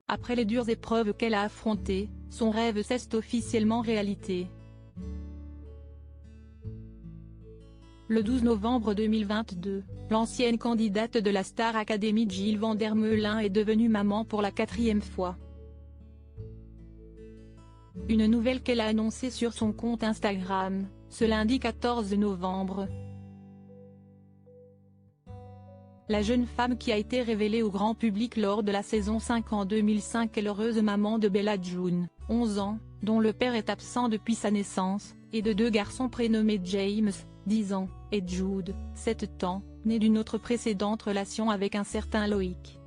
Après les dures épreuves qu'elle a affrontées, son rêve s'est officiellement réalité. Le 12 novembre 2022, l'ancienne candidate de la Star Academy Jill Van Der Meulen est devenue maman pour la 4e fois. Une nouvelle qu'elle a annoncée sur son compte Instagram, ce lundi 14 novembre. La jeune femme qui a été révélée au grand public lors de la saison 5 en 2005 est l'heureuse maman de Bella June, 11 ans, dont le père est absent depuis sa naissance, et de 2 garçons prénommés James, 10 ans, et Jude, 7 ans, né d'une autre précédente relation avec un certain Loïc.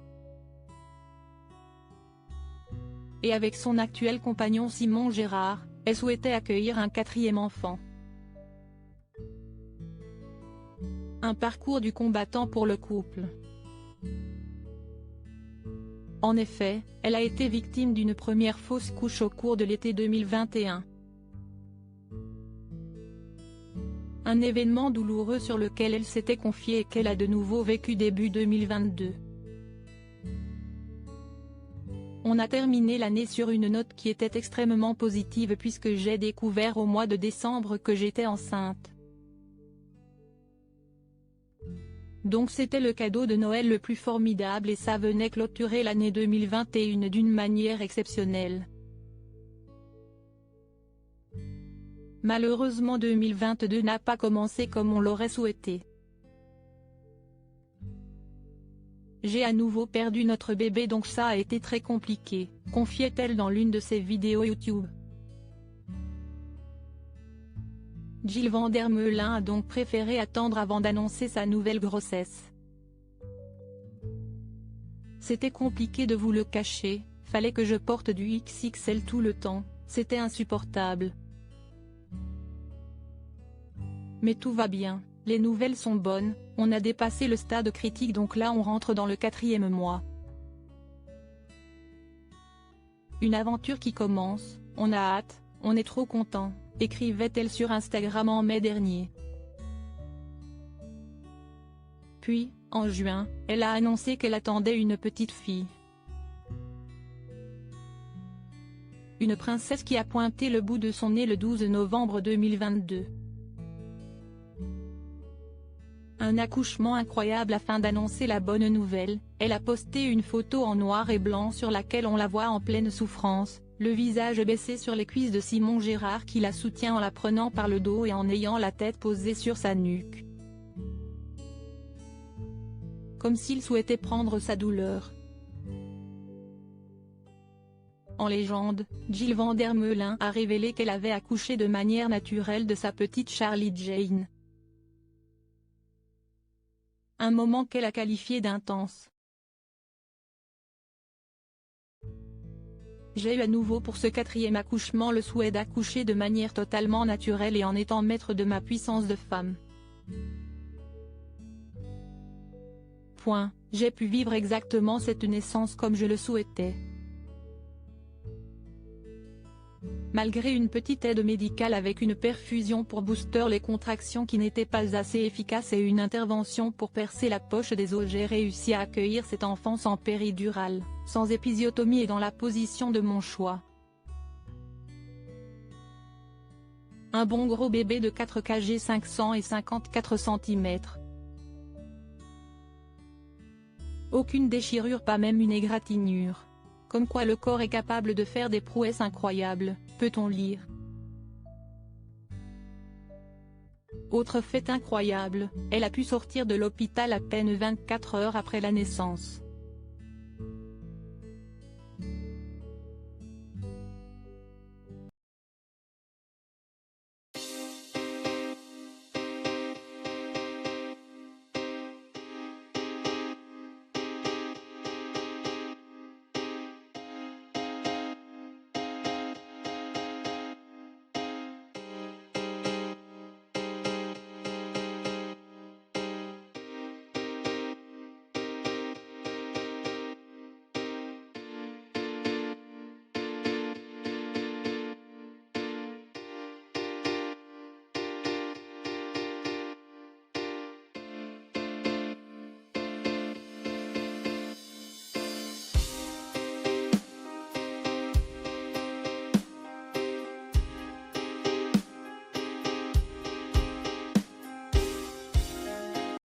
Et avec son actuel compagnon Simon Gérard, elle souhaitait accueillir un 4e enfant. Un parcours du combattant pour le couple. En effet, elle a été victime d'une première fausse couche au cours de l'été 2021. Un événement douloureux sur lequel elle s'était confiée et qu'elle a de nouveau vécu début 2022. On a terminé l'année sur une note qui était extrêmement positive puisque j'ai découvert au mois de décembre que j'étais enceinte. Donc c'était le cadeau de Noël le plus formidable et ça venait clôturer l'année 2021 d'une manière exceptionnelle. Malheureusement 2022 n'a pas commencé comme on l'aurait souhaité. J'ai à nouveau perdu notre bébé donc ça a été très compliqué, confiait-elle dans l'une de ses vidéos YouTube. Jill Van Der Meulen a donc préféré attendre avant d'annoncer sa nouvelle grossesse. C'était compliqué de vous le cacher, fallait que je porte du XXL tout le temps, c'était insupportable. Mais tout va bien, les nouvelles sont bonnes, on a dépassé le stade critique donc là on rentre dans le 4e mois. Une aventure qui commence, on a hâte, on est trop content, écrivait-elle sur Instagram en mai dernier. Puis, en juin, elle a annoncé qu'elle attendait une petite fille. Une princesse qui a pointé le bout de son nez le 12 novembre 2022. Un accouchement incroyable afin d'annoncer la bonne nouvelle, elle a posté une photo en noir et blanc sur laquelle on la voit en pleine souffrance, le visage baissé sur les cuisses de Simon Gérard qui la soutient en la prenant par le dos et en ayant la tête posée sur sa nuque. Comme s'il souhaitait prendre sa douleur. En légende, Jill Van Der Meulen a révélé qu'elle avait accouché de manière naturelle de sa petite Charlie Jane. Un moment qu'elle a qualifié d'intense. J'ai eu à nouveau pour ce 4e accouchement le souhait d'accoucher de manière totalement naturelle et en étant maître de ma puissance de femme. J'ai pu vivre exactement cette naissance comme je le souhaitais. Malgré une petite aide médicale avec une perfusion pour booster les contractions qui n'étaient pas assez efficaces et une intervention pour percer la poche des os, j'ai réussi à accueillir cet enfant sans péridurale, sans épisiotomie et dans la position de mon choix. Un bon gros bébé de 4 kg 554 cm. Aucune déchirure, pas même une égratignure. Comme quoi le corps est capable de faire des prouesses incroyables, peut-on lire. Autre fait incroyable, elle a pu sortir de l'hôpital à peine 24 heures après la naissance.